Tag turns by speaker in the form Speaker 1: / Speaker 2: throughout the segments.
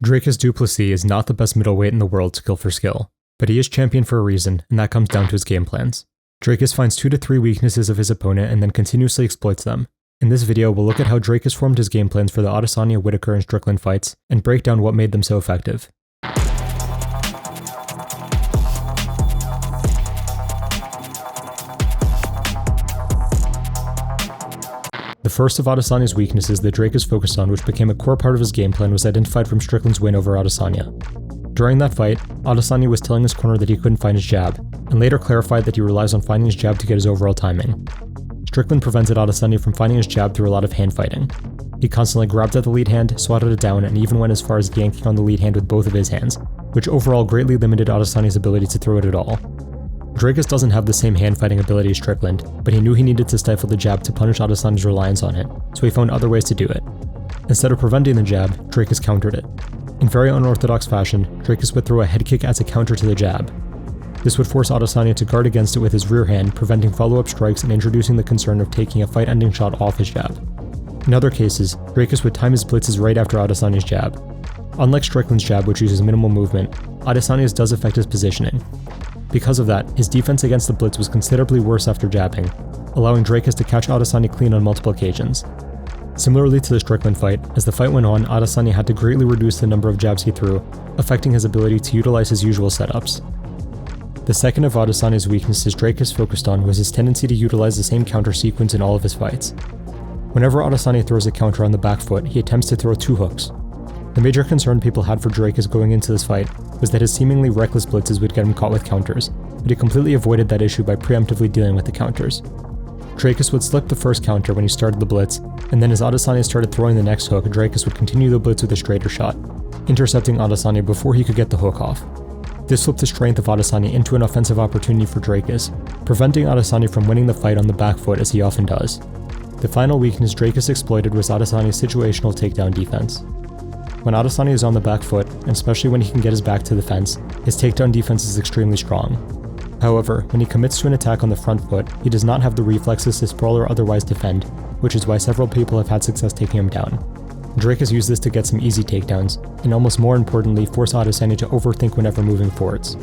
Speaker 1: Dricus Du Plessis is not the best middleweight in the world skill for skill, but he is champion for a reason, and that comes down to his game plans. Dricus finds 2 to 3 weaknesses of his opponent and then continuously exploits them. In this video, we'll look at how Dricus formed his game plans for the Adesanya, Whittaker, and Strickland fights, and break down what made them so effective. The first of Adesanya's weaknesses that Dricus focused on, which became a core part of his game plan, was identified from Strickland's win over Adesanya. During that fight, Adesanya was telling his corner that he couldn't find his jab, and later clarified that he relies on finding his jab to get his overall timing. Strickland prevented Adesanya from finding his jab through a lot of hand fighting. He constantly grabbed at the lead hand, swatted it down, and even went as far as yanking on the lead hand with both of his hands, which overall greatly limited Adesanya's ability to throw it at all. Dricus doesn't have the same hand-fighting ability as Strickland, but he knew he needed to stifle the jab to punish Adesanya's reliance on it, so he found other ways to do it. Instead of preventing the jab, Dricus countered it. In very unorthodox fashion, Dricus would throw a head kick as a counter to the jab. This would force Adesanya to guard against it with his rear hand, preventing follow-up strikes and introducing the concern of taking a fight-ending shot off his jab. In other cases, Dricus would time his blitzes right after Adesanya's jab. Unlike Strickland's jab, which uses minimal movement, Adesanya's does affect his positioning. Because of that, his defense against the blitz was considerably worse after jabbing, allowing Dricus to catch Adesanya clean on multiple occasions. Similarly to the Strickland fight, as the fight went on, Adesanya had to greatly reduce the number of jabs he threw, affecting his ability to utilize his usual setups. The second of Adesanya's weaknesses Dricus focused on was his tendency to utilize the same counter sequence in all of his fights. Whenever Adesanya throws a counter on the back foot, he attempts to throw 2 hooks. The major concern people had for Dricus going into this fight was that his seemingly reckless blitzes would get him caught with counters, but he completely avoided that issue by preemptively dealing with the counters. Dricus would slip the first counter when he started the blitz, and then as Adesanya started throwing the next hook, Dricus would continue the blitz with a straighter shot, intercepting Adesanya before he could get the hook off. This flipped the strength of Adesanya into an offensive opportunity for Dricus, preventing Adesanya from winning the fight on the back foot as he often does. The final weakness Dricus exploited was Adesanya's situational takedown defense. When Adesanya is on the back foot, and especially when he can get his back to the fence, his takedown defense is extremely strong. However, when he commits to an attack on the front foot, he does not have the reflexes to sprawl or otherwise defend, which is why several people have had success taking him down. Dricus used this to get some easy takedowns, and almost more importantly, force Adesanya to overthink whenever moving forwards.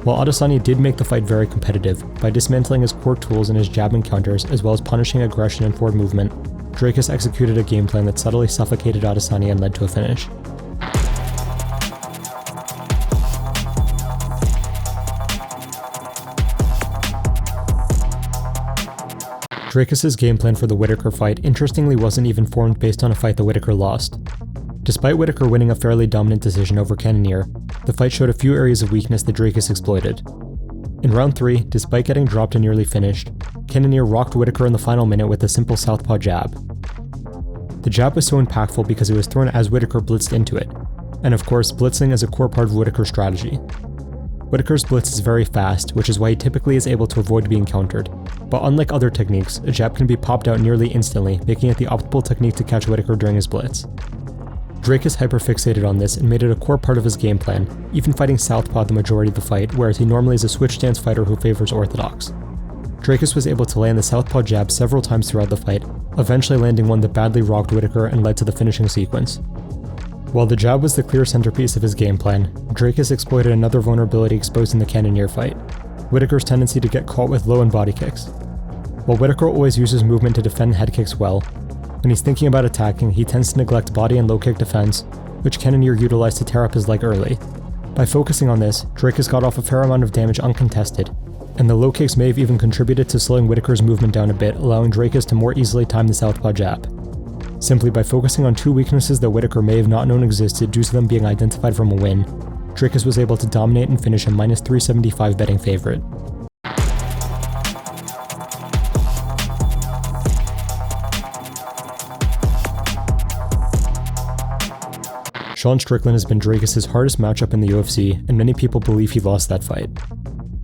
Speaker 1: While Adesanya did make the fight very competitive, by dismantling his core tools in his jab and counters as well as punishing aggression and forward movement, Dricus executed a game plan that subtly suffocated Adesanya and led to a finish. Dricus' game plan for the Whittaker fight interestingly wasn't even formed based on a fight that Whittaker lost. Despite Whittaker winning a fairly dominant decision over Cannonier, the fight showed a few areas of weakness that Dricus exploited. In round 3, despite getting dropped and nearly finished, Cannonier rocked Whittaker in the final minute with a simple southpaw jab. The jab was so impactful because it was thrown as Whittaker blitzed into it, and of course blitzing is a core part of Whittaker's strategy. Whittaker's blitz is very fast, which is why he typically is able to avoid being countered, but unlike other techniques, a jab can be popped out nearly instantly, making it the optimal technique to catch Whittaker during his blitz. Dricus hyperfixated on this and made it a core part of his game plan, even fighting southpaw the majority of the fight, whereas he normally is a switch stance fighter who favors orthodox. Dricus was able to land the southpaw jab several times throughout the fight, eventually landing one that badly rocked Whittaker and led to the finishing sequence. While the jab was the clear centerpiece of his game plan, Dricus exploited another vulnerability exposed in the Cannonier fight: Whittaker's tendency to get caught with low and body kicks. While Whittaker always uses movement to defend head kicks well, when he's thinking about attacking, he tends to neglect body and low kick defense, which Cannonier utilized to tear up his leg early. By focusing on this, Dricus got off a fair amount of damage uncontested, and the low kicks may have even contributed to slowing Whittaker's movement down a bit, allowing Dricus to more easily time the southpaw jab. Simply by focusing on 2 weaknesses that Whittaker may have not known existed due to them being identified from a win, Dricus was able to dominate and finish a -375 betting favorite. Sean Strickland has been Dricus' hardest matchup in the UFC, and many people believe he lost that fight.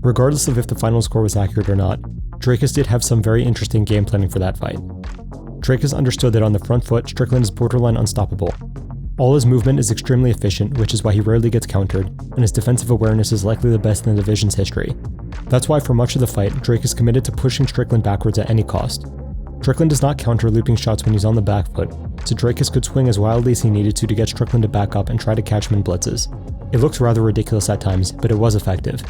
Speaker 1: Regardless of if the final score was accurate or not, Dricus did have some very interesting game planning for that fight. Dricus understood that on the front foot, Strickland is borderline unstoppable. All his movement is extremely efficient, which is why he rarely gets countered, and his defensive awareness is likely the best in the division's history. That's why for much of the fight, Dricus committed to pushing Strickland backwards at any cost. Strickland does not counter looping shots when he's on the back foot, so Dricus could swing as wildly as he needed to get Strickland to back up and try to catch him in blitzes. It looks rather ridiculous at times, but it was effective.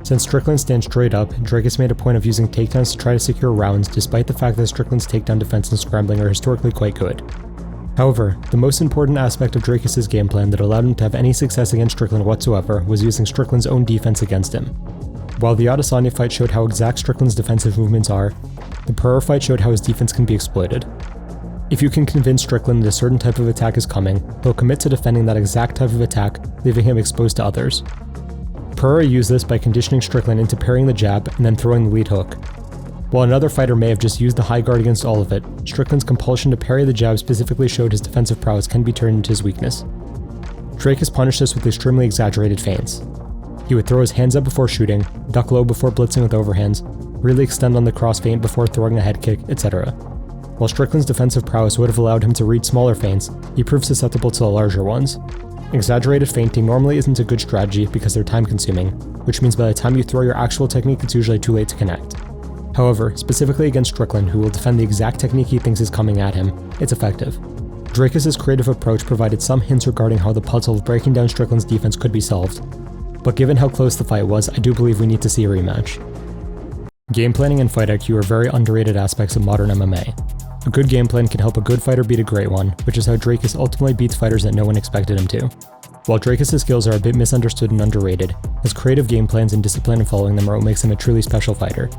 Speaker 1: Since Strickland stands straight up, Dricus made a point of using takedowns to try to secure rounds despite the fact that Strickland's takedown defense and scrambling are historically quite good. However, the most important aspect of Dricus' game plan that allowed him to have any success against Strickland whatsoever was using Strickland's own defense against him. While the Adesanya fight showed how exact Strickland's defensive movements are, the Pereira fight showed how his defense can be exploited. If you can convince Strickland that a certain type of attack is coming, he'll commit to defending that exact type of attack, leaving him exposed to others. Pereira used this by conditioning Strickland into parrying the jab and then throwing the lead hook. While another fighter may have just used the high guard against all of it, Strickland's compulsion to parry the jab specifically showed his defensive prowess can be turned into his weakness. Dricus punished this with extremely exaggerated feints. He would throw his hands up before shooting, duck low before blitzing with overhands, really extend on the cross feint before throwing a head kick, etc. While Strickland's defensive prowess would have allowed him to read smaller feints, he proved susceptible to the larger ones. Exaggerated feinting normally isn't a good strategy because they're time consuming, which means by the time you throw your actual technique it's usually too late to connect. However, specifically against Strickland, who will defend the exact technique he thinks is coming at him, it's effective. Dricus' creative approach provided some hints regarding how the puzzle of breaking down Strickland's defense could be solved, but given how close the fight was, I do believe we need to see a rematch. Game planning and fight IQ are very underrated aspects of modern MMA. A good game plan can help a good fighter beat a great one, which is how Dricus ultimately beats fighters that no one expected him to. While Dricus' skills are a bit misunderstood and underrated, his creative game plans and discipline in following them are what makes him a truly special fighter.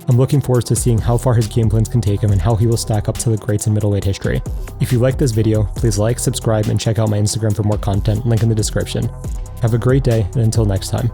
Speaker 1: I'm looking forward to seeing how far his game plans can take him and how he will stack up to the greats in middleweight history. If you like this video, please like, subscribe, and check out my Instagram for more content, link in the description. Have a great day, and until next time.